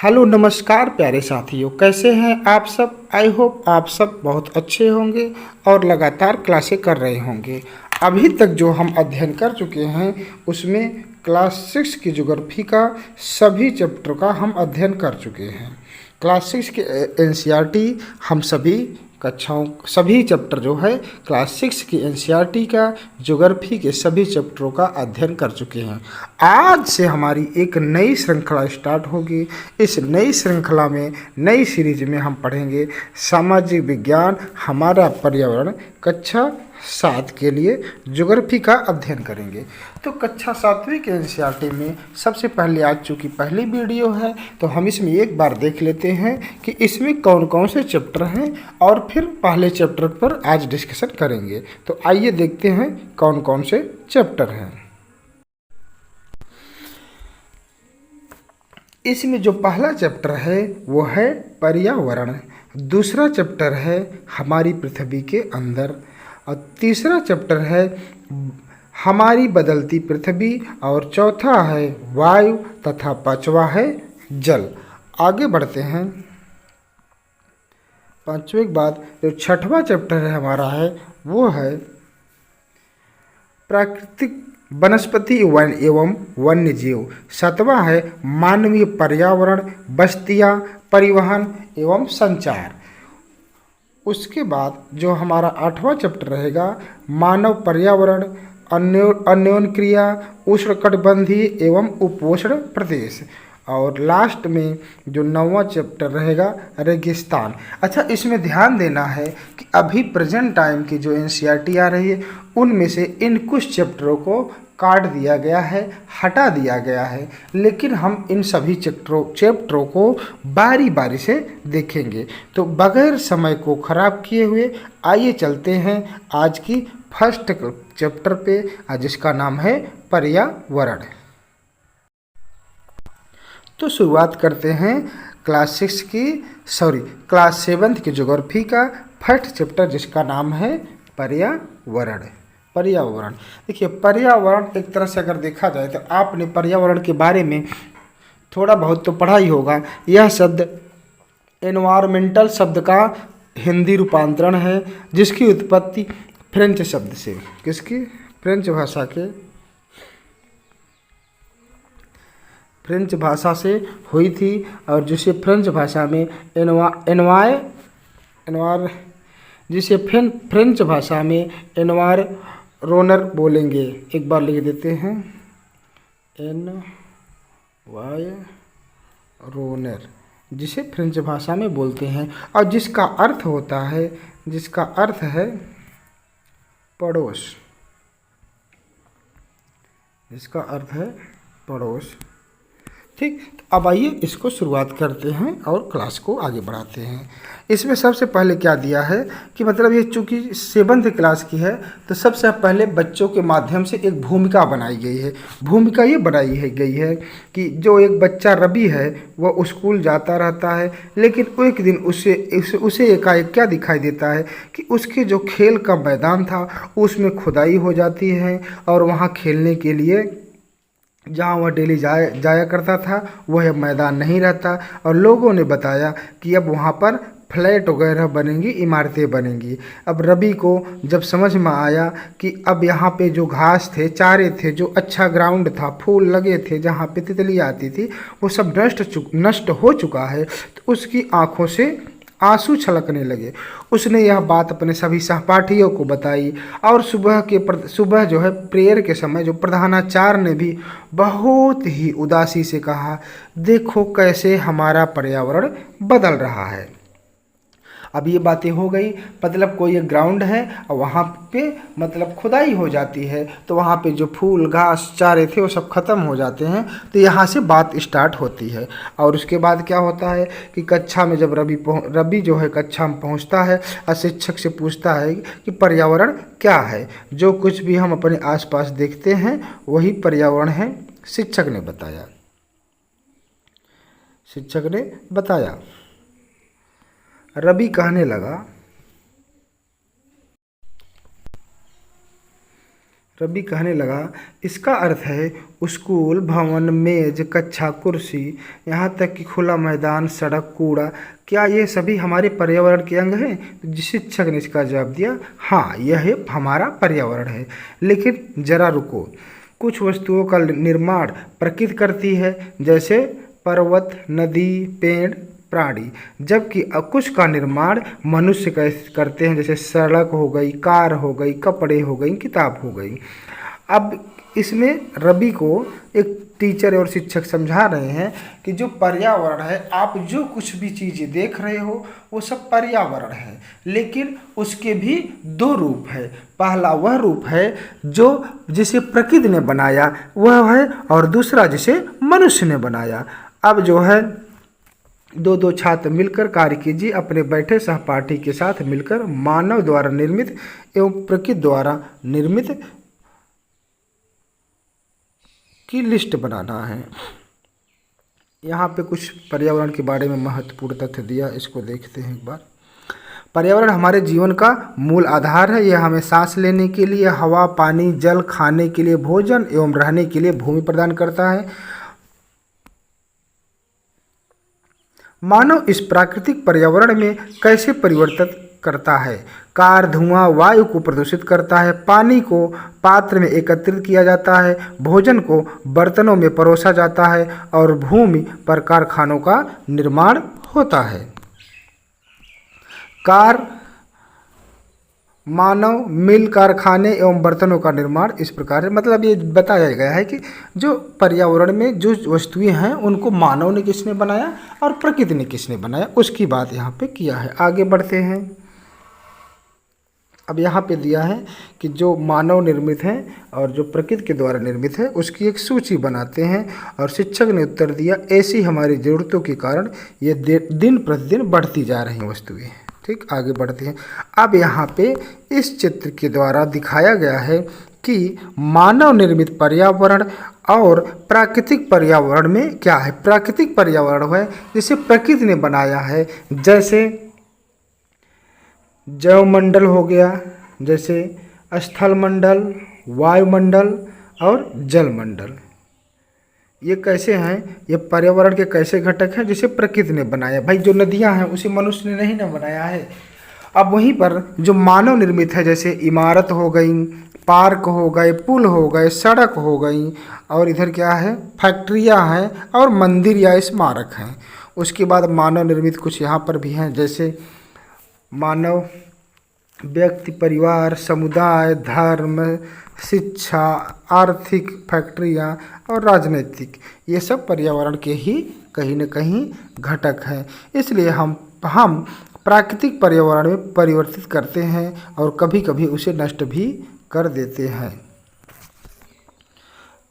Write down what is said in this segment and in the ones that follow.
Hello नमस्कार प्यारे साथियों, कैसे हैं आप सब। आई होप आप सब बहुत अच्छे होंगे और लगातार क्लासें कर रहे होंगे। अभी तक जो हम अध्ययन कर चुके हैं उसमें क्लास 6 की ज्योग्राफी का सभी चैप्टर का हम अध्ययन कर चुके हैं। क्लास 6 के एनसीईआरटी हम सभी कक्षाओं सभी चैप्टर जो है क्लास 6 की एनसीईआरटी का ज्योग्राफी के सभी चैप्टरों का अध्ययन कर चुके हैं। आज से हमारी एक नई श्रृंखला स्टार्ट होगी। इस नई श्रृंखला में नई सीरीज में हम पढ़ेंगे सामाजिक विज्ञान हमारा पर्यावरण कक्षा 7 के लिए ज्योग्राफी का अध्ययन करेंगे। तो कक्षा 7वीं के एनसीईआरटी में सबसे पहले आज चूँकि पहली वीडियो है तो हम इसमें एक बार देख लेते हैं कि इसमें कौन कौन से चैप्टर हैं और फिर पहले चैप्टर पर आज डिस्कशन करेंगे। तो आइए देखते हैं कौन कौन से चैप्टर हैं। इसमें जो पहला चैप्टर है वो है पर्यावरण, दूसरा चैप्टर है हमारी पृथ्वी के अंदर और तीसरा चैप्टर है हमारी बदलती पृथ्वी और चौथा है वायु तथा पांचवा है जल। आगे बढ़ते हैं। पांचवें के बाद जो छठवां चैप्टर है हमारा है वो है प्राकृतिक वनस्पति एवं वन्य जीव। सातवां है मानवीय पर्यावरण बस्तियां परिवहन एवं संचार। उसके बाद जो हमारा 8वां चैप्टर रहेगा मानव पर्यावरण अन्योन क्रिया उष्णकटिबंधीय एवं उपोष्ण प्रदेश। और लास्ट में जो 9वां चैप्टर रहेगा रेगिस्तान। अच्छा, इसमें ध्यान देना है कि अभी प्रेजेंट टाइम की जो एनसीईआरटी आ रही है उनमें से इन कुछ चैप्टरों को काट दिया गया है, हटा दिया गया है, लेकिन हम इन सभी चैप्टरों को बारी बारी से देखेंगे। तो बगैर समय को खराब किए हुए आइए चलते हैं आज की फर्स्ट चैप्टर पे, जिसका नाम है पर्यावरण। तो शुरुआत करते हैं क्लास 7 की ज्योग्राफी का फर्स्ट चैप्टर जिसका नाम है पर्यावरण। पर्यावरण देखिए, पर्यावरण एक तरह से अगर देखा जाए तो आपने पर्यावरण के बारे में थोड़ा बहुत तो पढ़ा ही होगा। यह शब्द एनवायरमेंटल शब्द का हिंदी रूपांतरण है जिसकी उत्पत्ति फ्रेंच शब्द से फ्रेंच भाषा से हुई थी और जिसे फ्रेंच भाषा में फ्रेंच भाषा में एनवायरोनर बोलेंगे। एक बार लिख देते हैं एनवायरोनर, जिसे फ्रेंच भाषा में बोलते हैं और जिसका अर्थ है पड़ोस। इसका अर्थ है पड़ोस। ठीक, अब आइए इसको शुरुआत करते हैं और क्लास को आगे बढ़ाते हैं। इसमें सबसे पहले क्या दिया है कि मतलब ये चूँकि 7th क्लास की है तो सबसे पहले बच्चों के माध्यम से एक भूमिका बनाई गई है। भूमिका ये गई है कि जो एक बच्चा रवि है वह स्कूल जाता रहता है, लेकिन एक दिन उसे एकाएक क्या दिखाई देता है कि उसके जो खेल का मैदान था उसमें खुदाई हो जाती है और वहाँ खेलने के लिए जहाँ वह डेली जाया करता था वह मैदान नहीं रहता और लोगों ने बताया कि अब वहाँ पर फ्लैट वगैरह बनेंगी, इमारतें बनेंगी। अब रवि को जब समझ में आया कि अब यहाँ पे जो घास थे, चारे थे, जो अच्छा ग्राउंड था, फूल लगे थे, जहाँ पे तितली आती थी, वो सब नष्ट हो चुका है, तो उसकी आंखों से आंसू छलकने लगे। उसने यह बात अपने सभी सहपाठियों को बताई और सुबह जो है प्रेयर के समय जो प्रधानाचार्य ने भी बहुत ही उदासी से कहा, देखो कैसे हमारा पर्यावरण बदल रहा है। अब ये बातें हो गई, मतलब कोई एक ग्राउंड है और वहाँ पे मतलब खुदाई हो जाती है तो वहाँ पे जो फूल घास चारे थे वो सब ख़त्म हो जाते हैं। तो यहाँ से बात स्टार्ट होती है और उसके बाद क्या होता है कि कक्षा में जब रवि जो है कक्षा में पहुँचता है और शिक्षक से पूछता है कि पर्यावरण क्या है। जो कुछ भी हम अपने आसपास देखते हैं वही पर्यावरण है, शिक्षक ने बताया। रवि कहने लगा रवि कहने लगा, इसका अर्थ है स्कूल, भवन, मेज, कक्षा, कुर्सी, यहाँ तक कि खुला मैदान, सड़क, कूड़ा, क्या ये सभी हमारे पर्यावरण के अंग हैं? तो शिक्षक ने इसका जवाब दिया, हाँ यह हमारा पर्यावरण है। लेकिन जरा रुको, कुछ वस्तुओं का निर्माण प्रकृति करती है, जैसे पर्वत, नदी, पेड़, प्राणी, जबकि कुछ का निर्माण मनुष्य करते हैं, जैसे सड़क हो गई, कार हो गई, कपड़े हो गई, किताब हो गई। अब इसमें रवि को एक टीचर और शिक्षक समझा रहे हैं कि जो पर्यावरण है, आप जो कुछ भी चीज़ें देख रहे हो वो सब पर्यावरण है, लेकिन उसके भी दो रूप है। पहला वह रूप है जो जिसे प्रकृति ने बनाया वह है, और दूसरा जिसे मनुष्य ने बनाया। अब जो है दो छात्र मिलकर कार्य कीजिए, अपने बैठे सहपाठी के साथ मिलकर मानव द्वारा निर्मित एवं प्रकृति द्वारा निर्मित की लिस्ट बनाना है। यहाँ पे कुछ पर्यावरण के बारे में महत्वपूर्ण तथ्य दिया, इसको देखते हैं एक बार। पर्यावरण हमारे जीवन का मूल आधार है। यह हमें सांस लेने के लिए हवा, पानी, जल, खाने के लिए भोजन एवं रहने के लिए भूमि प्रदान करता है। मानव इस प्राकृतिक पर्यावरण में कैसे परिवर्तित करता है? कार धुआं वायु को प्रदूषित करता है, पानी को पात्र में एकत्रित किया जाता है, भोजन को बर्तनों में परोसा जाता है और भूमि पर कारखानों का निर्माण होता है। कार, मानव, मिल, कारखाने एवं बर्तनों का निर्माण इस प्रकार है। मतलब ये बताया गया है कि जो पर्यावरण में जो वस्तुएं हैं उनको मानव ने किसने बनाया और प्रकृति ने किसने बनाया, उसकी बात यहाँ पे किया है। आगे बढ़ते हैं। अब यहाँ पे दिया है कि जो मानव निर्मित है और जो प्रकृति के द्वारा निर्मित है उसकी एक सूची बनाते हैं, और शिक्षक ने उत्तर दिया, ऐसी हमारी ज़रूरतों के कारण ये दिन प्रतिदिन बढ़ती जा रही वस्तुएं। ठीक, आगे बढ़ते हैं। अब यहाँ पे इस चित्र के द्वारा दिखाया गया है कि मानव निर्मित पर्यावरण और प्राकृतिक पर्यावरण में क्या है। प्राकृतिक पर्यावरण है जिसे प्रकृति ने बनाया है, जैसे जैवमंडल हो गया, जैसे स्थल मंडल, वायुमंडल और जलमंडल। ये कैसे हैं? ये पर्यावरण के कैसे घटक हैं जिसे प्रकृति ने बनाया। भाई जो नदियां हैं उसे मनुष्य ने नहीं ना बनाया है। अब वहीं पर जो मानव निर्मित है, जैसे इमारत हो गई, पार्क हो गए, पुल हो गए, सड़क हो गई, और इधर क्या है, फैक्ट्रियां हैं और मंदिर या स्मारक हैं। उसके बाद मानव निर्मित कुछ यहाँ पर भी हैं, जैसे मानव व्यक्ति, परिवार, समुदाय, धर्म, शिक्षा, आर्थिक, फैक्ट्रियाँ और राजनीतिक, ये सब पर्यावरण के ही कहीं न कहीं घटक हैं। इसलिए हम प्राकृतिक पर्यावरण में परिवर्तित करते हैं और कभी कभी उसे नष्ट भी कर देते हैं।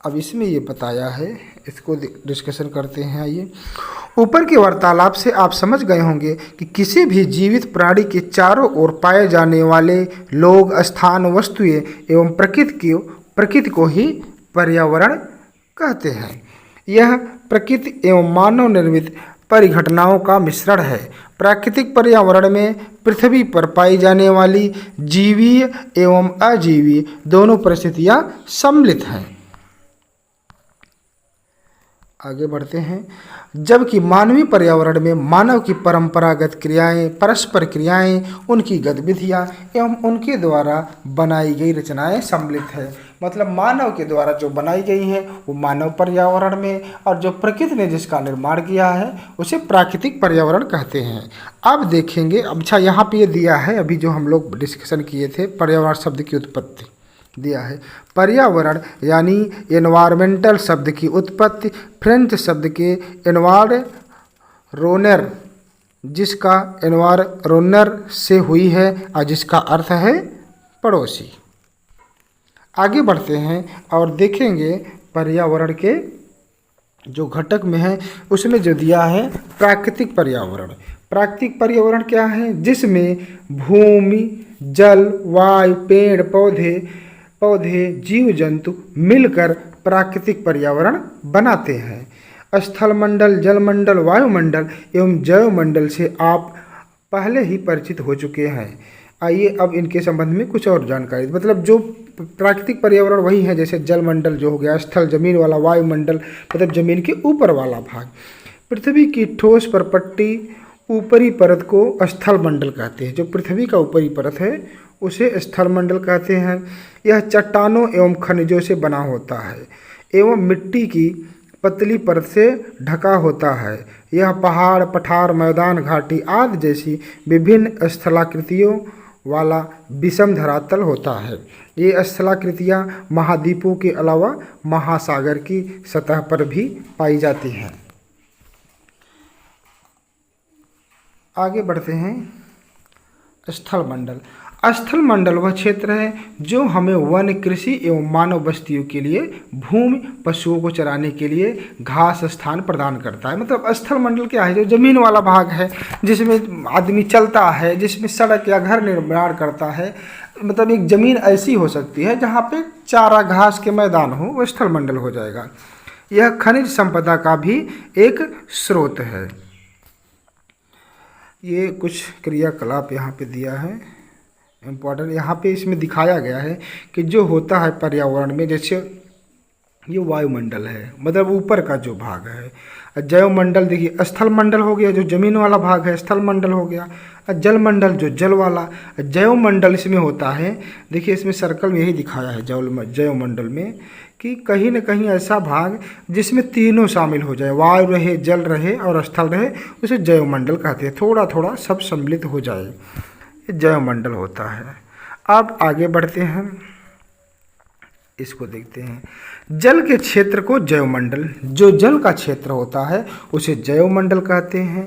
अब इसमें ये बताया है, इसको डिस्कशन करते हैं। आइए, ऊपर के वार्तालाप से आप समझ गए होंगे कि किसी भी जीवित प्राणी के चारों ओर पाए जाने वाले लोग, स्थान, वस्तुएं एवं प्रकृति को ही पर्यावरण कहते हैं। यह प्रकृति एवं मानव निर्मित परिघटनाओं का मिश्रण है। प्राकृतिक पर्यावरण में पृथ्वी पर पाई जाने वाली जीवीय एवं अजीवीय दोनों परिस्थितियां सम्मिलित हैं। आगे बढ़ते हैं। जबकि मानवीय पर्यावरण में मानव की परंपरागत क्रियाएं, परस्पर क्रियाएं, उनकी गतिविधियां एवं उनके द्वारा बनाई गई रचनाएं सम्मिलित है। मतलब मानव के द्वारा जो बनाई गई हैं वो मानव पर्यावरण में, और जो प्रकृति ने जिसका निर्माण किया है उसे प्राकृतिक पर्यावरण कहते हैं। अब देखेंगे, अच्छा यहाँ पे ये दिया है, अभी जो हम लोग डिस्कशन किए थे, पर्यावरण शब्द की उत्पत्ति दिया है। पर्यावरण यानी एनवायरमेंटल शब्द की उत्पत्ति फ्रेंच शब्द के एनवायरोनर, जिसका एनवायरोनर से हुई है और जिसका अर्थ है पड़ोसी। आगे बढ़ते हैं और देखेंगे पर्यावरण के जो घटक में है उसमें जो दिया है प्राकृतिक पर्यावरण। प्राकृतिक पर्यावरण क्या है? जिसमें भूमि, जल, वायु, पेड़ पौधे, जीव जंतु मिलकर प्राकृतिक पर्यावरण बनाते हैं। स्थल मंडल, जलमंडल, वायुमंडल एवं जैवमंडल से आप पहले ही परिचित हो चुके हैं। आइए अब इनके संबंध में कुछ और जानकारी, मतलब जो प्राकृतिक पर्यावरण वही है, जैसे जलमंडल जो हो गया, स्थल जमीन वाला, वायुमंडल मतलब जमीन के ऊपर वाला भाग। पृथ्वी की ठोस परपट्टी ऊपरी परत को स्थल मंडल कहते हैं। जो पृथ्वी का ऊपरी परत है उसे स्थल मंडल कहते हैं। यह चट्टानों एवं खनिजों से बना होता है एवं मिट्टी की पतली परत से ढका होता है। यह पहाड़, पठार, मैदान, घाटी आदि जैसी विभिन्न स्थलाकृतियों वाला विषम धरातल होता है। ये स्थलाकृतियाँ महाद्वीपों के अलावा महासागर की सतह पर भी पाई जाती हैं। आगे बढ़ते हैं। स्थल मंडल। स्थल मंडल वह क्षेत्र है जो हमें वन, कृषि एवं मानव बस्तियों के लिए भूमि, पशुओं को चराने के लिए घास स्थान प्रदान करता है। मतलब स्थल मंडल क्या है? जो जमीन वाला भाग है, जिसमें आदमी चलता है, जिसमें सड़क या घर निर्माण करता है। मतलब एक जमीन ऐसी हो सकती है जहाँ पे चारा घास के मैदान हो, वह स्थल मंडल हो जाएगा। यह खनिज संपदा का भी एक स्रोत है। ये कुछ क्रियाकलाप यहाँ पे दिया है इम्पोर्टेंट। यहाँ पे इसमें दिखाया गया है कि जो होता है पर्यावरण में, जैसे ये वायुमंडल है, मतलब ऊपर का जो भाग है। जैवमंडल देखिए, स्थल मंडल हो गया जो जमीन वाला भाग है, स्थल मंडल हो गया। जलमंडल जो जल वाला। जैवमंडल इसमें होता है, देखिए इसमें सर्कल में यही दिखाया है जैवमंडल में, कि कहीं न कहीं ऐसा भाग जिसमें तीनों शामिल हो जाए, वायु रहे, जल रहे और स्थल रहे, उसे जैवमंडल कहते हैं। थोड़ा थोड़ा सब सम्मिलित हो जाए, ये जैवमंडल होता है। अब आगे बढ़ते हैं, इसको देखते हैं। जल के क्षेत्र को जैवमंडल, जो जल का क्षेत्र होता है उसे जैवमंडल कहते हैं।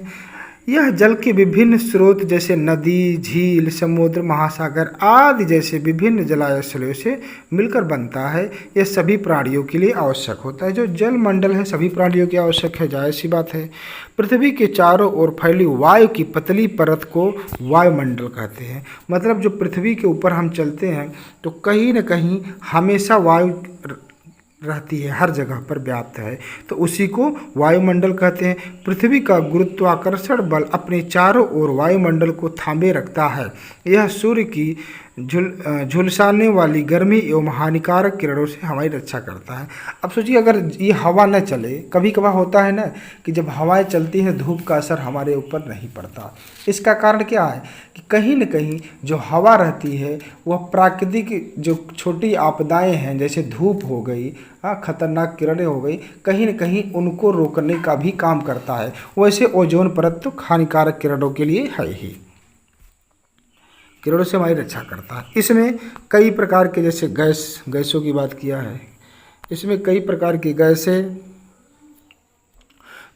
यह जल के विभिन्न स्रोत जैसे नदी, झील, समुद्र, महासागर आदि जैसे विभिन्न जलाशयों से मिलकर बनता है। यह सभी प्राणियों के लिए आवश्यक होता है। जो जल मंडल है सभी प्राणियों की आवश्यक है, जाहिर सी बात है। पृथ्वी के चारों ओर फैली वायु की पतली परत को वायुमंडल कहते हैं। मतलब जो पृथ्वी के ऊपर हम चलते हैं तो कहीं न कहीं हमेशा वायु रहती है, हर जगह पर व्याप्त है, तो उसी को वायुमंडल कहते हैं। पृथ्वी का गुरुत्वाकर्षण बल अपने चारों ओर वायुमंडल को थामे रखता है। यह सूर्य की झुलसाने वाली गर्मी एवं हानिकारक किरणों से हमारी रक्षा करता है। अब सोचिए, अगर ये हवा न चले, कभी कभार होता है ना कि जब हवाएं चलती हैं धूप का असर हमारे ऊपर नहीं पड़ता। इसका कारण क्या है कि कहीं न कहीं जो हवा रहती है वह प्राकृतिक जो छोटी आपदाएं हैं, जैसे धूप हो गई, खतरनाक किरणें हो गई, कहीं न कहीं उनको रोकने का भी काम करता है। वैसे ओजोन परत तो हानिकारक किरणों के लिए है ही, किरणों से हमारी रक्षा करता है। इसमें कई प्रकार के, जैसे गैसों की बात किया है, इसमें कई प्रकार की गैसें,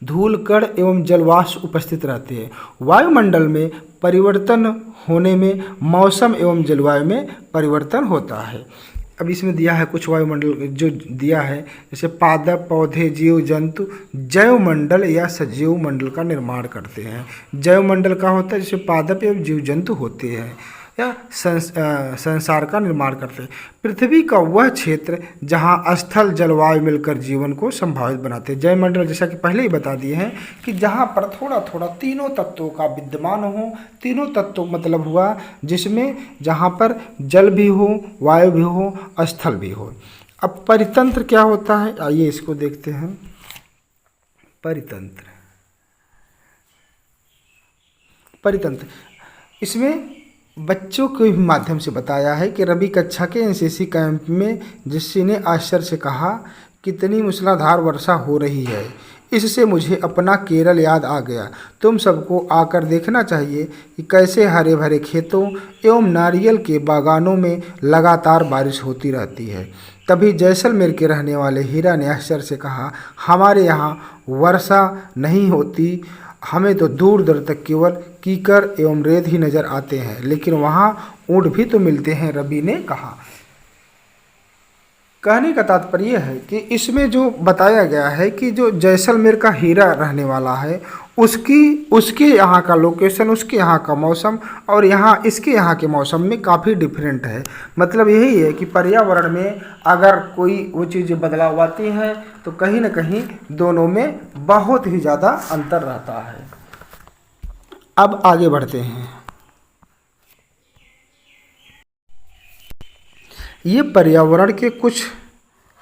धूल कण एवं जलवाष्प उपस्थित रहते हैं। वायुमंडल में परिवर्तन होने में मौसम एवं जलवायु में परिवर्तन होता है। अब इसमें दिया है कुछ वायुमंडल जो दिया है, जैसे पादप, पौधे, जीव जंतु जैवमंडल या सजीव मंडल का निर्माण करते हैं। जैवमंडल का होता है जैसे पादप एवं जीव जंतु होते हैं या संसार का निर्माण करते हैं। पृथ्वी का वह क्षेत्र जहां स्थल जलवायु मिलकर जीवन को संभावित बनाते हैं। जैवमंडल जैसा कि पहले ही बता दिए हैं कि जहां पर थोड़ा थोड़ा तीनों तत्वों का विद्यमान हो। तीनों तत्व मतलब हुआ जिसमें जहां पर जल भी हो, वायु भी हो, स्थल भी हो। अब परितंत्र क्या होता है, आइए इसको देखते हैं। परितंत्र इसमें बच्चों के माध्यम से बताया है कि रवि कक्षा के एनसीसी कैंप में जिससी ने आश्चर्य से कहा, कितनी मूसलाधार वर्षा हो रही है, इससे मुझे अपना केरल याद आ गया। तुम सबको आकर देखना चाहिए कि कैसे हरे भरे खेतों एवं नारियल के बागानों में लगातार बारिश होती रहती है। तभी जैसलमेर के रहने वाले हीरा ने आश्चर्य से कहा, हमारे यहाँ वर्षा नहीं होती, हमें तो दूर दूर तक केवल कीकर एवं रेत ही नजर आते हैं, लेकिन वहाँ ऊँट भी तो मिलते हैं, रवि ने कहा। कहने का तात्पर्य है कि इसमें जो बताया गया है कि जो जैसलमेर का हीरा रहने वाला है उसके यहाँ का लोकेशन, उसके यहाँ का मौसम और इसके यहाँ के मौसम में काफ़ी डिफरेंट है। मतलब यही है कि पर्यावरण में अगर कोई वो चीज़ बदलाव आती हैं तो कहीं न कहीं दोनों में बहुत ही ज़्यादा अंतर रहता है। अब आगे बढ़ते हैं। ये पर्यावरण के कुछ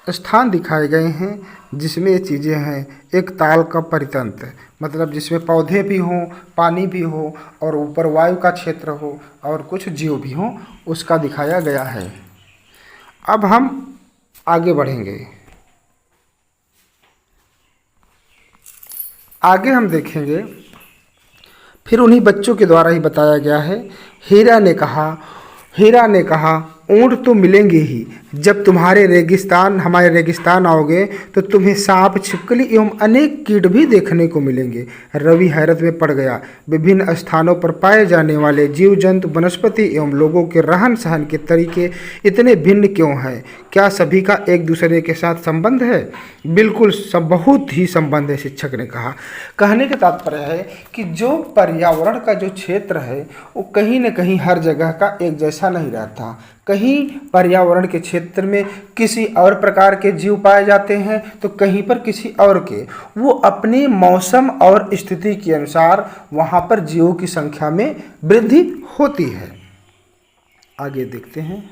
स्थान दिखाए गए हैं जिसमें ये चीज़ें हैं। एक ताल का परितंत्र, मतलब जिसमें पौधे भी हों, पानी भी हो और ऊपर वायु का क्षेत्र हो और कुछ जीव भी हों, उसका दिखाया गया है। अब हम आगे बढ़ेंगे। आगे हम देखेंगे, फिर उन्हीं बच्चों के द्वारा ही बताया गया है। हीरा ने कहा ऊँट तो मिलेंगे ही, जब हमारे रेगिस्तान आओगे तो तुम्हें सांप, छिपकली एवं अनेक कीट भी देखने को मिलेंगे। रवि हैरत में पड़ गया। विभिन्न स्थानों पर पाए जाने वाले जीव जंतु, वनस्पति एवं लोगों के रहन सहन के तरीके इतने भिन्न क्यों हैं? क्या सभी का एक दूसरे के साथ संबंध है? बिल्कुल, सब बहुत ही संबंध है, शिक्षक ने कहा। कहने का तात्पर्य है कि जो पर्यावरण का जो क्षेत्र है वो कहीं न कहीं हर जगह का एक जैसा नहीं रहता। कहीं पर्यावरण के क्षेत्र में किसी और प्रकार के जीव पाए जाते हैं तो कहीं पर किसी और के। वो अपने मौसम और स्थिति के अनुसार वहाँ पर जीवों की संख्या में वृद्धि होती है। आगे देखते हैं।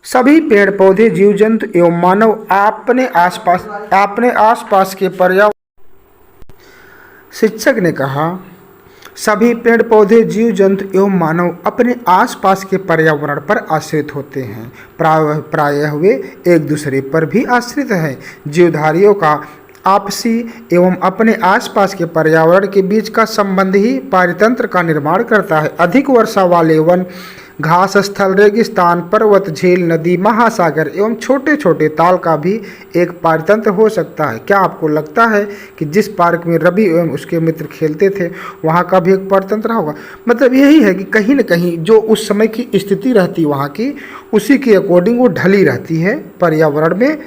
सभी पेड़ पौधे, जीव जंतु एवं मानव अपने आसपास के पर्यावरण, शिक्षक ने कहा, सभी पेड़ पौधे, जीव जंतु एवं मानव अपने आसपास के पर्यावरण पर आश्रित होते हैं। प्रायः वे एक दूसरे पर भी आश्रित हैं। जीवधारियों का आपसी एवं अपने आसपास के पर्यावरण के बीच का संबंध ही पारितंत्र का निर्माण करता है। अधिक वर्षा वाले वन, घास स्थल, रेगिस्तान, पर्वत, झील, नदी, महासागर एवं छोटे छोटे ताल का भी एक पारितंत्र हो सकता है। क्या आपको लगता है कि जिस पार्क में रवि एवं उसके मित्र खेलते थे वहाँ का भी एक पारितंत्र होगा? मतलब यही है कि कहीं न कहीं जो उस समय की स्थिति रहती वहाँ की, उसी के अकॉर्डिंग वो ढली रहती है पर्यावरण में।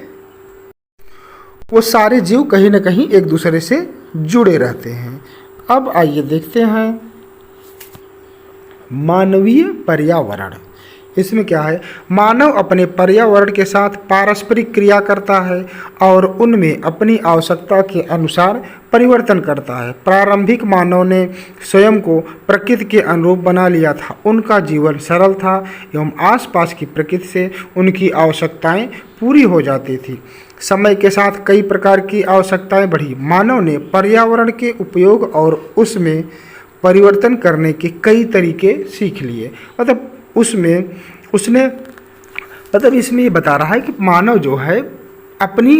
वो सारे जीव कहीं न कहीं एक दूसरे से जुड़े रहते हैं। अब आइए देखते हैं मानवीय पर्यावरण। इसमें क्या है? मानव अपने पर्यावरण के साथ पारस्परिक क्रिया करता है और उनमें अपनी आवश्यकता के अनुसार परिवर्तन करता है। प्रारंभिक मानव ने स्वयं को प्रकृति के अनुरूप बना लिया था। उनका जीवन सरल था एवं आसपास की प्रकृति से उनकी आवश्यकताएं पूरी हो जाती थी। समय के साथ कई प्रकार की आवश्यकताएं बढ़ी। मानव ने पर्यावरण के उपयोग और उसमें परिवर्तन करने के कई तरीके सीख लिए। मतलब इसमें ये बता रहा है कि मानव जो है अपनी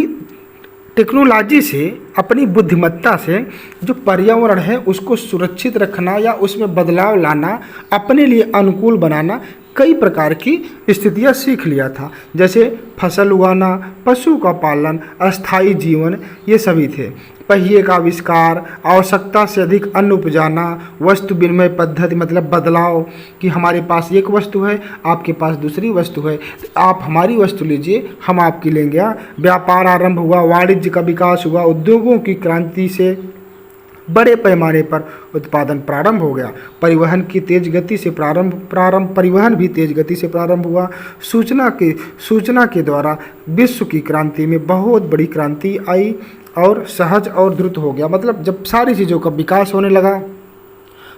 टेक्नोलॉजी से, अपनी बुद्धिमत्ता से जो पर्यावरण है उसको सुरक्षित रखना या उसमें बदलाव लाना, अपने लिए अनुकूल बनाना, कई प्रकार की स्थितियां सीख लिया था। जैसे फसल उगाना, पशु का पालन, अस्थायी जीवन, ये सभी थे। पहिए का आविष्कार, आवश्यकता से अधिक अन्न उपजाना, वस्तु विनिमय पद्धति, मतलब बदलाव कि हमारे पास एक वस्तु है, आपके पास दूसरी वस्तु है, आप हमारी वस्तु लीजिए, हम आपकी लेंगे। व्यापार आरंभ हुआ, वाणिज्य का विकास हुआ, उद्योगों की क्रांति से बड़े पैमाने पर उत्पादन प्रारंभ हो गया। परिवहन भी तेज गति से प्रारंभ हुआ। सूचना के द्वारा विश्व की क्रांति में बहुत बड़ी क्रांति आई और सहज और द्रुत हो गया। मतलब जब सारी चीज़ों का विकास होने लगा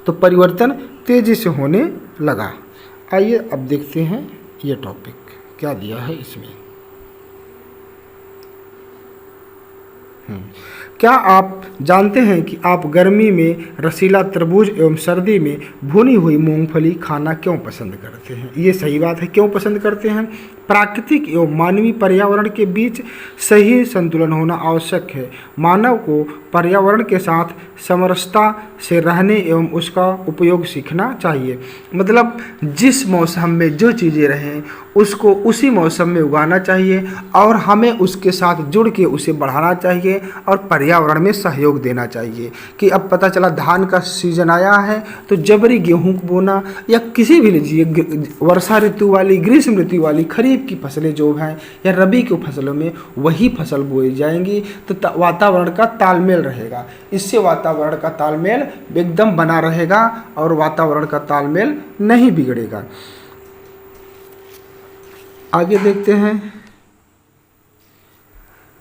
तो परिवर्तन तेजी से होने लगा। आइए अब देखते हैं ये टॉपिक क्या दिया है इसमें। क्या आप जानते हैं कि आप गर्मी में रसीला तरबूज एवं सर्दी में भुनी हुई मूंगफली खाना क्यों पसंद करते हैं? ये सही बात है, क्यों पसंद करते हैं? प्राकृतिक एवं मानवीय पर्यावरण के बीच सही संतुलन होना आवश्यक है। मानव को पर्यावरण के साथ समरसता से रहने एवं उसका उपयोग सीखना चाहिए। मतलब जिस मौसम में जो चीज़ें रहें उसको उसी मौसम में उगाना चाहिए और हमें उसके साथ जुड़ के उसे बढ़ाना चाहिए और पर्यावरण में सहयोग देना चाहिए। कि अब पता चला धान का सीजन आया है तो जबरी गेहूँ बोना या किसी भी लीजिए वर्षा ऋतु वाली, ग्रीष्म ऋतु वाली, खरीफ की फसलें जो हैं या रबी की फसलों में वही फसल बोई जाएंगी तो वातावरण का तालमेल रहेगा। इससे वातावरण का तालमेल एकदम बना रहेगा और वातावरण का तालमेल नहीं बिगड़ेगा। आगे देखते हैं।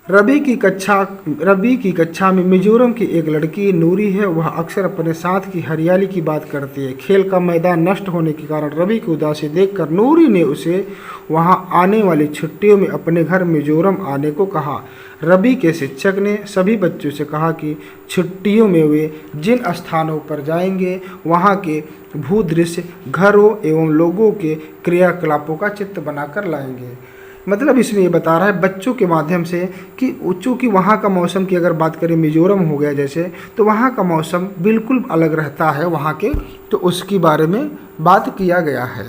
रवि की कक्षा में मिजोरम की एक लड़की नूरी है। वह अक्सर अपने साथ की हरियाली की बात करती है। खेल का मैदान नष्ट होने के कारण रवि की उदासी देखकर नूरी ने उसे वहां आने वाली छुट्टियों में अपने घर मिजोरम आने को कहा। रवि के शिक्षक ने सभी बच्चों से कहा कि छुट्टियों में वे जिन स्थानों पर जाएंगे वहां के भूदृश्य, घरों एवं लोगों के क्रियाकलापों का चित्र बनाकर लाएंगे। मतलब इसमें ये बता रहा है बच्चों के माध्यम से कि चूँकि वहाँ का मौसम की अगर बात करें, मिजोरम हो गया जैसे, तो वहाँ का मौसम बिल्कुल अलग रहता है वहाँ के, तो उसके बारे में बात किया गया है।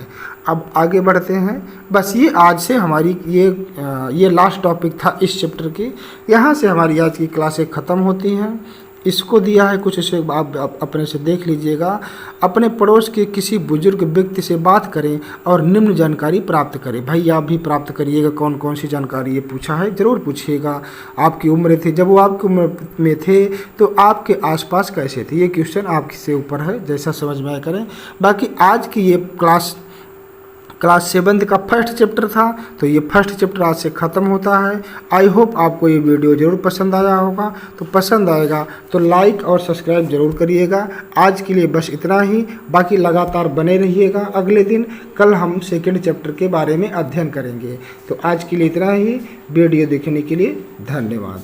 अब आगे बढ़ते हैं। बस ये आज से हमारी ये लास्ट टॉपिक था इस चैप्टर की। यहाँ से हमारी आज की क्लासें ख़त्म होती हैं। इसको दिया है कुछ, इसे आप अपने से देख लीजिएगा। अपने पड़ोस के किसी बुजुर्ग व्यक्ति से बात करें और निम्न जानकारी प्राप्त करें। भाई आप भी प्राप्त करिएगा कौन कौन सी जानकारी ये पूछा है, ज़रूर पूछिएगा। आपकी उम्र थी, जब वो आपकी उम्र में थे तो आपके आसपास कैसे थे, ये क्वेश्चन आपसे ऊपर है, जैसा समझ में आया करें। बाकी आज की ये क्लास 7 का फर्स्ट चैप्टर था, तो ये फर्स्ट चैप्टर आज से ख़त्म होता है। आई होप आपको ये वीडियो ज़रूर पसंद आया होगा। तो पसंद आएगा तो लाइक और सब्सक्राइब ज़रूर करिएगा। आज के लिए बस इतना ही, बाकी लगातार बने रहिएगा। अगले दिन कल हम सेकंड चैप्टर के बारे में अध्ययन करेंगे। तो आज के लिए इतना ही। वीडियो देखने के लिए धन्यवाद।